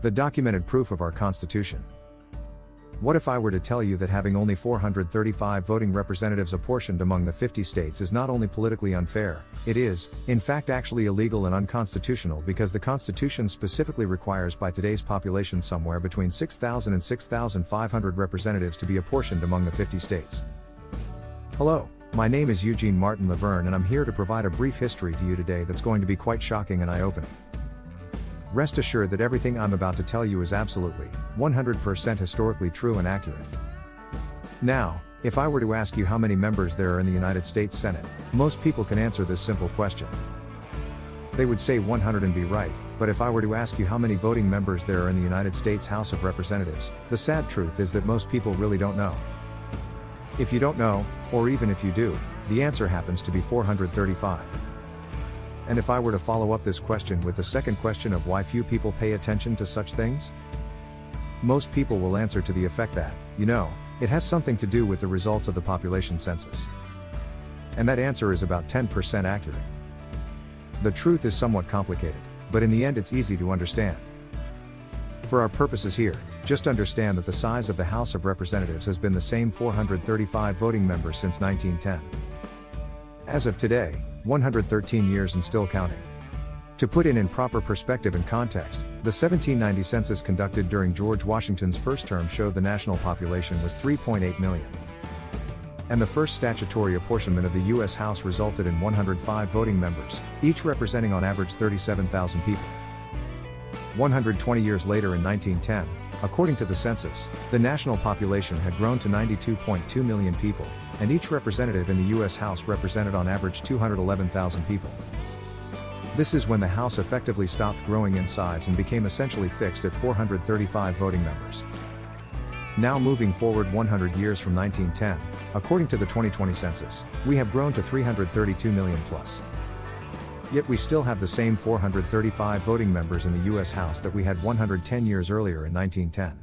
The documented proof of our Constitution. What if I were to tell you that having only 435 voting representatives apportioned among the 50 states is not only politically unfair, it is, in fact, actually illegal and unconstitutional because the Constitution specifically requires by today's population somewhere between 6,000 and 6,500 representatives to be apportioned among the 50 states. Hello, my name is Eugene Martin Laverne and I'm here to provide a brief history to you today that's going to be quite shocking and eye-opening. Rest assured that everything I'm about to tell you is absolutely, 100% historically true and accurate. Now, if I were to ask you how many members there are in the United States Senate, most people can answer this simple question. They would say 100 and be right, but if I were to ask you how many voting members there are in the United States House of Representatives, the sad truth is that most people really don't know. If you don't know, or even if you do, the answer happens to be 435. And if I were to follow up this question with the second question of why few people pay attention to such things? Most people will answer to the effect that, it has something to do with the results of the population census. And that answer is about 10% accurate. The truth is somewhat complicated, but in the end it's easy to understand. For our purposes here, just understand that the size of the House of Representatives has been the same 435 voting members since 1910. As of today, 113 years and still counting. To put in proper perspective and context, the 1790 census conducted during George Washington's first term showed the national population was 3.8 million. And the first statutory apportionment of the U.S. House resulted in 105 voting members, each representing on average 37,000 people. 120 years later in 1910, according to the census, the national population had grown to 92.2 million people, and each representative in the U.S. House represented on average 211,000 people. This is when the House effectively stopped growing in size and became essentially fixed at 435 voting members. Now moving forward 100 years from 1910, according to the 2020 census, we have grown to 332 million plus. Yet we still have the same 435 voting members in the U.S. House that we had 110 years earlier in 1910.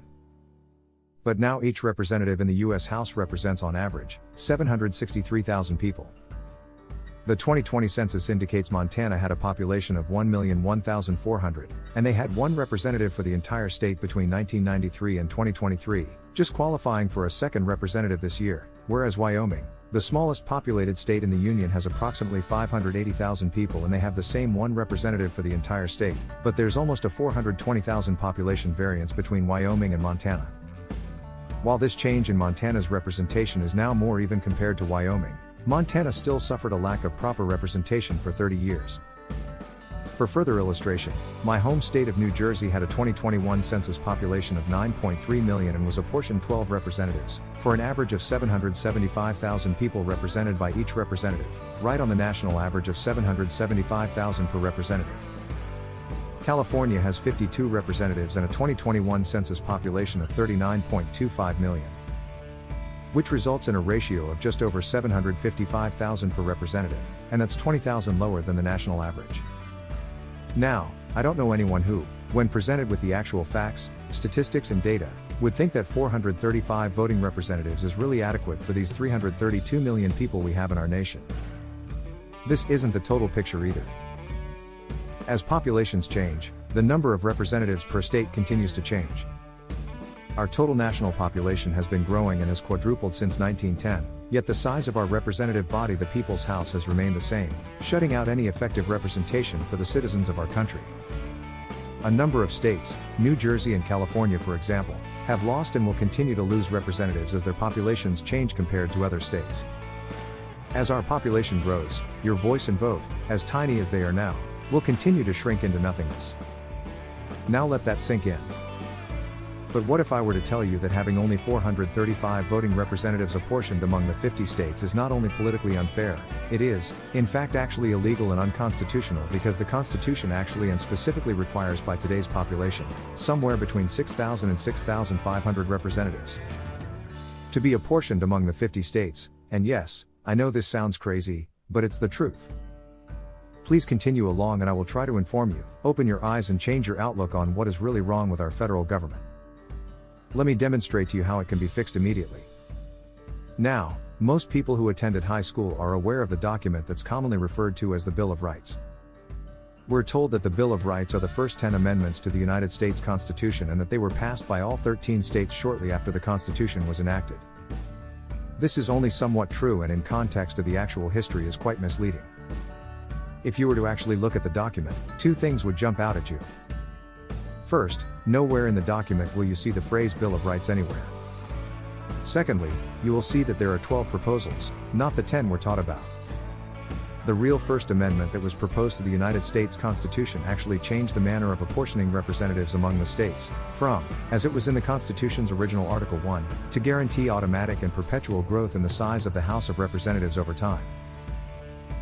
But now each representative in the U.S. House represents on average 763,000 people. The 2020 census indicates Montana had a population of 1,001,400, and they had one representative for the entire state between 1993 and 2023, just qualifying for a second representative this year, whereas Wyoming, the smallest populated state in the Union, has approximately 580,000 people and they have the same one representative for the entire state, but there's almost a 420,000 population variance between Wyoming and Montana. While this change in Montana's representation is now more even compared to Wyoming, Montana still suffered a lack of proper representation for 30 years. For further illustration, my home state of New Jersey had a 2021 census population of 9.3 million and was apportioned 12 representatives, for an average of 775,000 people represented by each representative, right on the national average of 775,000 per representative. California has 52 representatives and a 2021 census population of 39.25 million. Which results in a ratio of just over 755,000 per representative, and that's 20,000 lower than the national average. Now, I don't know anyone who, when presented with the actual facts, statistics and data, would think that 435 voting representatives is really adequate for these 332 million people we have in our nation. This isn't the total picture either. As populations change, the number of representatives per state continues to change. Our total national population has been growing and has quadrupled since 1910, yet the size of our representative body, the People's House, has remained the same, shutting out any effective representation for the citizens of our country. A number of states, New Jersey and California for example, have lost and will continue to lose representatives as their populations change compared to other states. As our population grows, your voice and vote, as tiny as they are now, will continue to shrink into nothingness. Now let that sink in. But what if I were to tell you that having only 435 voting representatives apportioned among the 50 states is not only politically unfair, it is, in fact, actually illegal and unconstitutional because the Constitution actually and specifically requires by today's population, somewhere between 6,000 and 6,500 representatives to be apportioned among the 50 states, and yes, I know this sounds crazy, but it's the truth. Please continue along and I will try to inform you, open your eyes and change your outlook on what is really wrong with our federal government. Let me demonstrate to you how it can be fixed immediately. Now, most people who attended high school are aware of the document that's commonly referred to as the Bill of Rights. We're told that the Bill of Rights are the first 10 amendments to the United States Constitution and that they were passed by all 13 states shortly after the Constitution was enacted. This is only somewhat true and in context of the actual history is quite misleading. If you were to actually look at the document, two things would jump out at you. First, nowhere in the document will you see the phrase Bill of Rights anywhere. Secondly, you will see that there are 12 proposals, not the 10 we're taught about. The real First Amendment that was proposed to the United States Constitution actually changed the manner of apportioning representatives among the states, from, as it was in the Constitution's original Article 1, to guarantee automatic and perpetual growth in the size of the House of Representatives over time.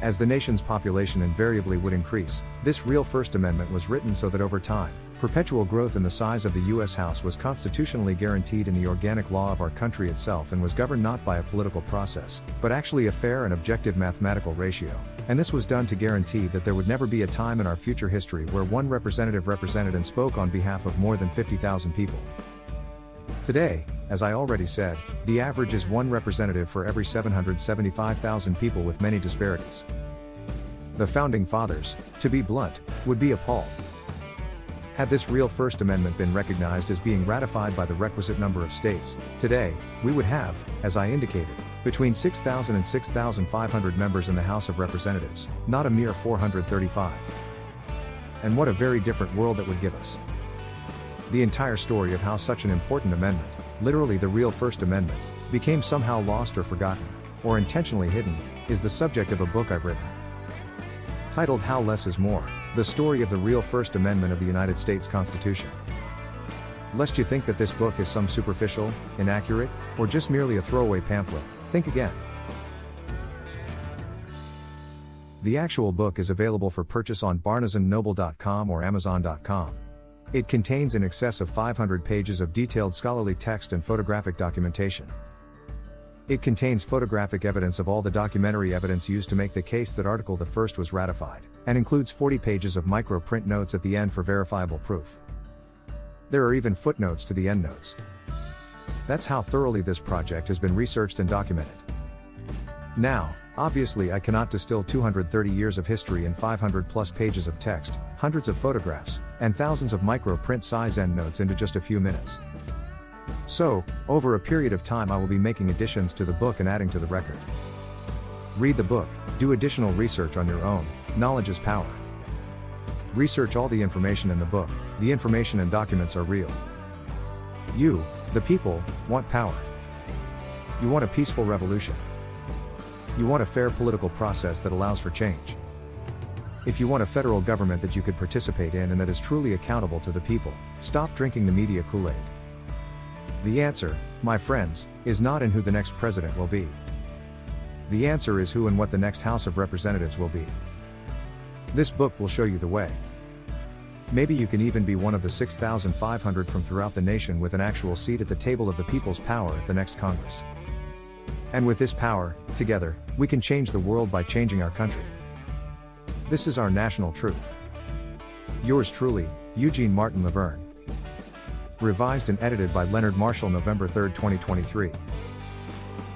As the nation's population invariably would increase, this real First Amendment was written so that over time, perpetual growth in the size of the U.S. House was constitutionally guaranteed in the organic law of our country itself and was governed not by a political process, but actually a fair and objective mathematical ratio. And this was done to guarantee that there would never be a time in our future history where one representative represented and spoke on behalf of more than 50,000 people. Today, as I already said, the average is one representative for every 775,000 people with many disparities. The Founding Fathers, to be blunt, would be appalled. Had this real First Amendment been recognized as being ratified by the requisite number of states, today, we would have, as I indicated, between 6,000 and 6,500 members in the House of Representatives, not a mere 435. And what a very different world that would give us. The entire story of how such an important amendment, literally the real First Amendment, became somehow lost or forgotten, or intentionally hidden, is the subject of a book I've written. Titled How Less is More, The Story of the Real First Amendment of the United States Constitution. Lest you think that this book is some superficial, inaccurate, or just merely a throwaway pamphlet, think again. The actual book is available for purchase on barnesandnoble.com or amazon.com. It contains in excess of 500 pages of detailed scholarly text and photographic documentation. It contains photographic evidence of all the documentary evidence used to make the case that Article the First was ratified, and includes 40 pages of micro-print notes at the end for verifiable proof. There are even footnotes to the endnotes. That's how thoroughly this project has been researched and documented. Now, obviously I cannot distill 230 years of history in 500+ pages of text, hundreds of photographs, and thousands of micro-print size endnotes into just a few minutes. So, over a period of time I will be making additions to the book and adding to the record. Read the book, do additional research on your own, knowledge is power. Research all the information in the book, the information and documents are real. You, the people, want power. You want a peaceful revolution. You want a fair political process that allows for change. If you want a federal government that you could participate in and that is truly accountable to the people, stop drinking the media Kool-Aid. The answer, my friends, is not in who the next president will be. The answer is who and what the next House of Representatives will be. This book will show you the way. Maybe you can even be one of the 6,500 from throughout the nation with an actual seat at the table of the people's power at the next Congress. And with this power, together, we can change the world by changing our country. This is our national truth. Yours truly, Eugene Martin Laverne. Revised and edited by Leonard Marshall, November 3, 2023.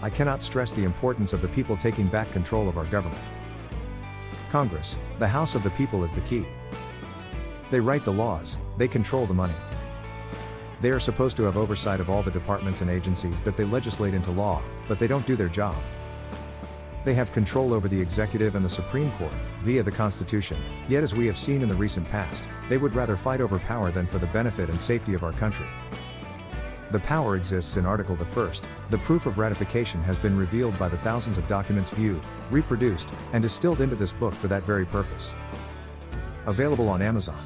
I cannot stress the importance of the people taking back control of our government. Congress, the House of the people, is the key. They write the laws, they control the money. They are supposed to have oversight of all the departments and agencies that they legislate into law, but they don't do their job. They have control over the executive and the Supreme Court, via the Constitution, yet as we have seen in the recent past, they would rather fight over power than for the benefit and safety of our country. The power exists in Article the First. The proof of ratification has been revealed by the thousands of documents viewed, reproduced, and distilled into this book for that very purpose. Available on Amazon.